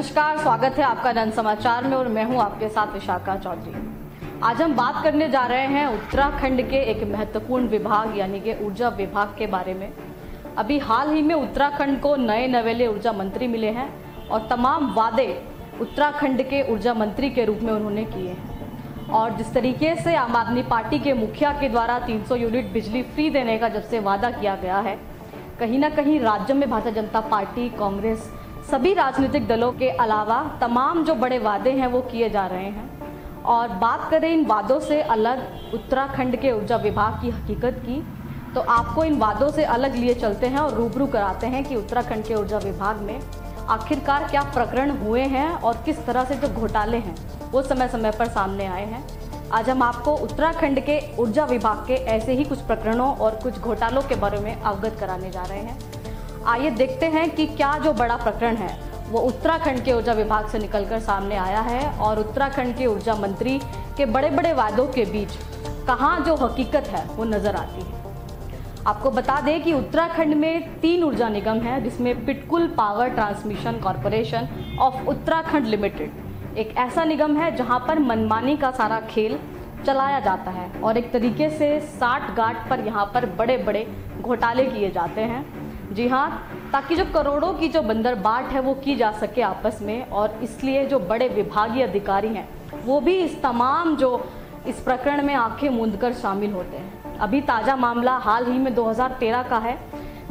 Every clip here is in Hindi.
नमस्कार, स्वागत है आपका जन समाचार में और मैं हूं आपके साथ विशाखा चौधरी। आज हम बात करने जा रहे हैं उत्तराखंड के एक महत्वपूर्ण विभाग यानी कि ऊर्जा विभाग के बारे में। अभी हाल ही में उत्तराखंड को नए नवेले ऊर्जा मंत्री मिले हैं और तमाम वादे उत्तराखंड के ऊर्जा मंत्री के रूप में उन्होंने किए हैं। और जिस तरीके से आम आदमी पार्टी के मुखिया के द्वारा 300 यूनिट बिजली फ्री देने का जब से वादा किया गया है, कहीं ना कहीं राज्य में भारतीय जनता पार्टी, कांग्रेस, सभी राजनीतिक दलों के अलावा तमाम जो बड़े वादे हैं वो किए जा रहे हैं। और बात करें इन वादों से अलग उत्तराखंड के ऊर्जा विभाग की हकीकत की, तो आपको इन वादों से अलग लिए चलते हैं और रूबरू कराते हैं कि उत्तराखंड के ऊर्जा विभाग में आखिरकार क्या प्रकरण हुए हैं और किस तरह से जो घोटाले हैं वो समय समय पर सामने आए हैं। आज हम आपको उत्तराखंड के ऊर्जा विभाग के ऐसे ही कुछ प्रकरणों और कुछ घोटालों के बारे में अवगत कराने जा रहे हैं। आइए देखते हैं कि क्या जो बड़ा प्रकरण है वो उत्तराखंड के ऊर्जा विभाग से निकलकर सामने आया है और उत्तराखंड के ऊर्जा मंत्री के बड़े बड़े वादों के बीच कहाँ जो हकीकत है वो नजर आती है। आपको बता दें कि उत्तराखंड में 3 ऊर्जा निगम हैं, जिसमें PTCUL power transmission corporation of Uttarakhand limited एक ऐसा निगम है जहां पर मनमानी का सारा खेल चलाया जाता है और एक तरीके से साठ गांठ पर यहाँ पर बड़े बड़े घोटाले किए जाते हैं। जी हाँ, ताकि जो करोड़ों की जो बंदरबाट है वो की जा सके आपस में, और इसलिए जो बड़े विभागीय अधिकारी हैं वो भी इस तमाम जो इस प्रकरण में आंखें मूंदकर शामिल होते हैं। अभी ताज़ा मामला हाल ही में 2013 का है,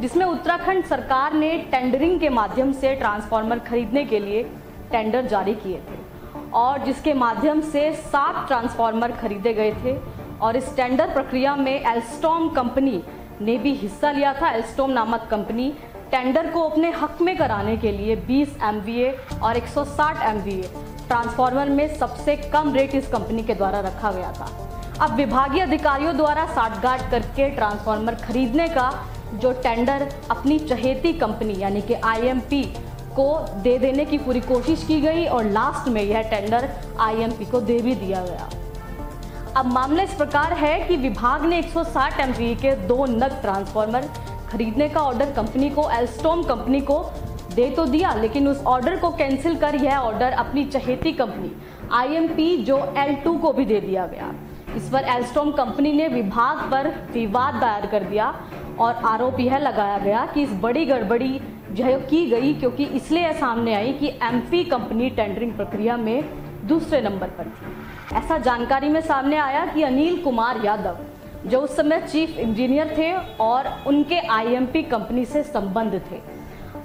जिसमें उत्तराखंड सरकार ने टेंडरिंग के माध्यम से ट्रांसफार्मर खरीदने के लिए टेंडर जारी किए थे और जिसके माध्यम से 7 ट्रांसफार्मर खरीदे गए थे। और इस टेंडर प्रक्रिया में एल्स्टॉम कंपनी ने भी हिस्सा लिया था। एल्स्टॉम नामक कंपनी टेंडर को अपने हक में कराने के लिए 20 MVA और 160 MVA ट्रांसफार्मर में सबसे कम रेट इस कंपनी के द्वारा रखा गया था। अब विभागीय अधिकारियों द्वारा साठगांठ करके ट्रांसफार्मर खरीदने का जो टेंडर अपनी चहेती कंपनी यानी कि IMP को दे देने की पूरी कोशिश की गई और लास्ट में यह टेंडर IMP को दे भी दिया गया। अब मामला इस प्रकार है कि विभाग ने 160 MVA के 2 नग ट्रांसफार्मर खरीदने का ऑर्डर कंपनी को, एल्स्टॉम कंपनी को दे तो दिया, लेकिन उस ऑर्डर को कैंसिल कर यह ऑर्डर अपनी चहेती कंपनी IMP जो L2 को भी दे दिया गया। इस पर एल्स्टॉम कंपनी ने विभाग पर विवाद दायर कर दिया और आरोप यह लगाया गया कि इस बड़ी गड़बड़ी जो की गई क्योंकि इसलिए सामने आई कि MP कंपनी टेंडरिंग प्रक्रिया में दूसरे नंबर पर थी। ऐसा जानकारी में सामने आया कि अनिल कुमार यादव जो उस समय चीफ इंजीनियर थे और उनके IMP कंपनी से संबंध थे।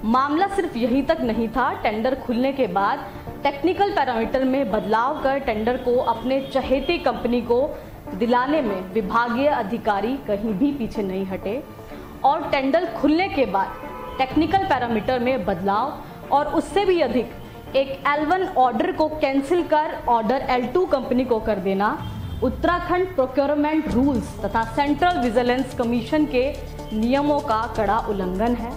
मामला सिर्फ यहीं तक नहीं था, टेंडर खुलने के बाद टेक्निकल पैरामीटर में बदलाव कर टेंडर को अपने चहेती कंपनी को दिलाने में विभागीय अधिकारी कहीं भी पीछे नहीं हटे और टेंडर खुलने के बाद टेक्निकल पैरामीटर में बदलाव और उससे भी अधिक एक L1 ऑर्डर को कैंसिल कर ऑर्डर L2 कंपनी को कर देना उत्तराखंड प्रोक्योरमेंट रूल्स तथा सेंट्रल विजिलेंस कमीशन के नियमों का कड़ा उल्लंघन है।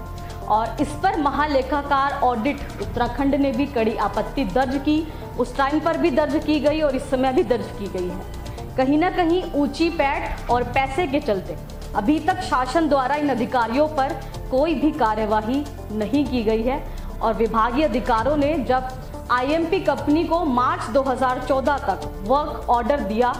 और इस पर महालेखाकार ऑडिट उत्तराखंड ने भी कड़ी आपत्ति दर्ज की, उस टाइम पर भी दर्ज की गई और इस समय भी दर्ज की गई है। कहीं ना कहीं ऊंची पैठ और पैसे के चलते अभी तक शासन द्वारा इन अधिकारियों पर कोई भी कार्यवाही नहीं की गई है और विभागीय अधिकारियों ने जब IMP कंपनी को मार्च 2014 तक वर्क ऑर्डर दिया,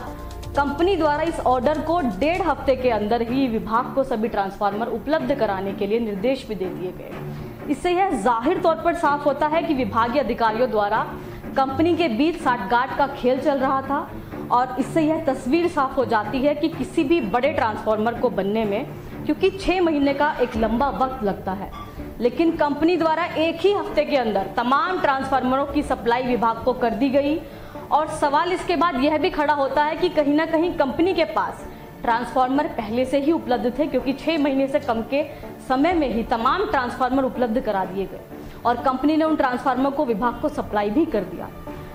कंपनी द्वारा इस ऑर्डर को 1.5 हफ्ते के अंदर ही विभाग को सभी ट्रांसफार्मर उपलब्ध कराने के लिए निर्देश भी दे दिए गए। इससे यह जाहिर तौर पर साफ होता है कि विभागीय अधिकारियों द्वारा कंपनी के बीच साठगांठ का खेल चल रहा था और इससे यह तस्वीर साफ हो जाती है कि किसी भी बड़े ट्रांसफार्मर को बनने में, क्योंकि 6 महीने का एक लंबा वक्त लगता है, लेकिन कंपनी द्वारा एक ही हफ्ते के अंदर तमाम ट्रांसफार्मरों की सप्लाई विभाग को कर दी गई। और सवाल इसके बाद यह भी खड़ा होता है कि कहीं ना कहीं कंपनी के पास ट्रांसफार्मर पहले से ही उपलब्ध थे, क्योंकि 6 महीने से कम के समय में ही तमाम ट्रांसफार्मर उपलब्ध करा दिए गए और कंपनी ने उन ट्रांसफार्मर को विभाग को सप्लाई भी कर दिया।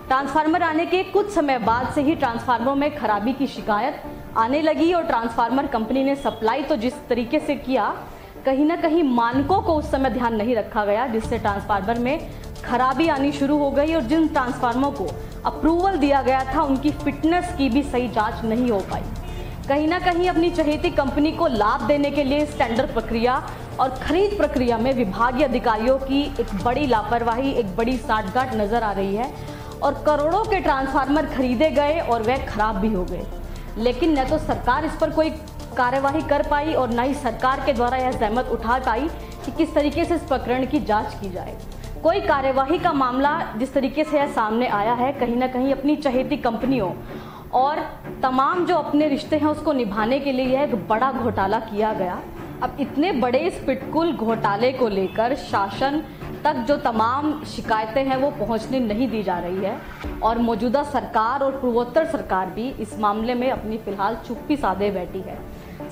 ट्रांसफार्मर आने के कुछ समय बाद से ही ट्रांसफार्मरों में खराबी की शिकायत आने लगी और ट्रांसफार्मर कंपनी ने सप्लाई तो जिस तरीके से किया, कहीं ना कहीं मानकों को उस समय ध्यान नहीं रखा गया, जिससे ट्रांसफार्मर में खराबी आनी शुरू हो गई और जिन ट्रांसफार्मरों को अप्रूवल दिया गया था उनकी फिटनेस की भी सही जांच नहीं हो पाई। कहीं ना कहीं अपनी चहेती कंपनी को लाभ देने के लिए इस टेंडर प्रक्रिया और खरीद प्रक्रिया में विभागीय अधिकारियों की एक बड़ी लापरवाही, एक बड़ी साठगांठ नजर आ रही है और करोड़ों के ट्रांसफार्मर खरीदे गए और वह खराब भी हो गए। लेकिन न तो सरकार इस पर कोई कार्यवाही कर पाई और न ही सरकार के द्वारा यह जहमत उठा पाई कि किस तरीके से इस प्रकरण की जांच की जाए। कोई कार्यवाही का मामला जिस तरीके से यह सामने आया है, कहीं ना कहीं अपनी चहेती कंपनियों और तमाम जो अपने रिश्ते हैं उसको निभाने के लिए यह एक बड़ा घोटाला किया गया। अब इतने बड़े इस पिटकुल घोटाले को लेकर शासन तक जो तमाम शिकायतें हैं वो पहुंचने नहीं दी जा रही है और मौजूदा सरकार और पूर्वोत्तर सरकार भी इस मामले में अपनी फिलहाल चुप्पी साधे बैठी है।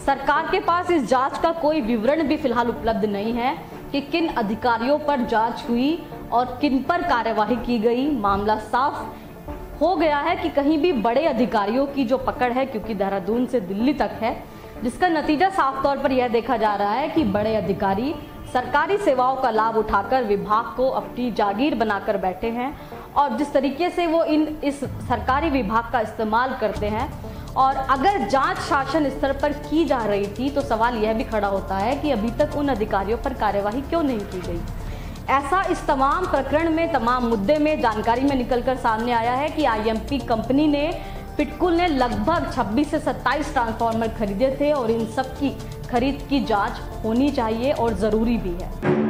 सरकार के पास इस जांच का कोई विवरण भी फिलहाल उपलब्ध नहीं है कि किन अधिकारियों पर जांच हुई और किन पर कार्यवाही की गई। मामला साफ हो गया है कि कहीं भी बड़े अधिकारियों की जो पकड़ है, क्योंकि देहरादून से दिल्ली तक है, जिसका नतीजा साफ तौर पर यह देखा जा रहा है कि बड़े अधिकारी सरकारी सेवाओं का लाभ उठाकर विभाग को अपनी जागीर बनाकर बैठे हैं और जिस तरीके से वो इस सरकारी विभाग का इस्तेमाल करते हैं। और अगर जांच शासन स्तर पर की जा रही थी तो सवाल यह भी खड़ा होता है कि अभी तक उन अधिकारियों पर कार्यवाही क्यों नहीं की गई। ऐसा इस तमाम प्रकरण में, तमाम मुद्दे में जानकारी में निकलकर सामने आया है कि आईएमपी कंपनी ने, पिटकुल ने लगभग 26 से 27 ट्रांसफार्मर खरीदे थे और इन सब की खरीद की जांच होनी चाहिए और ज़रूरी भी है।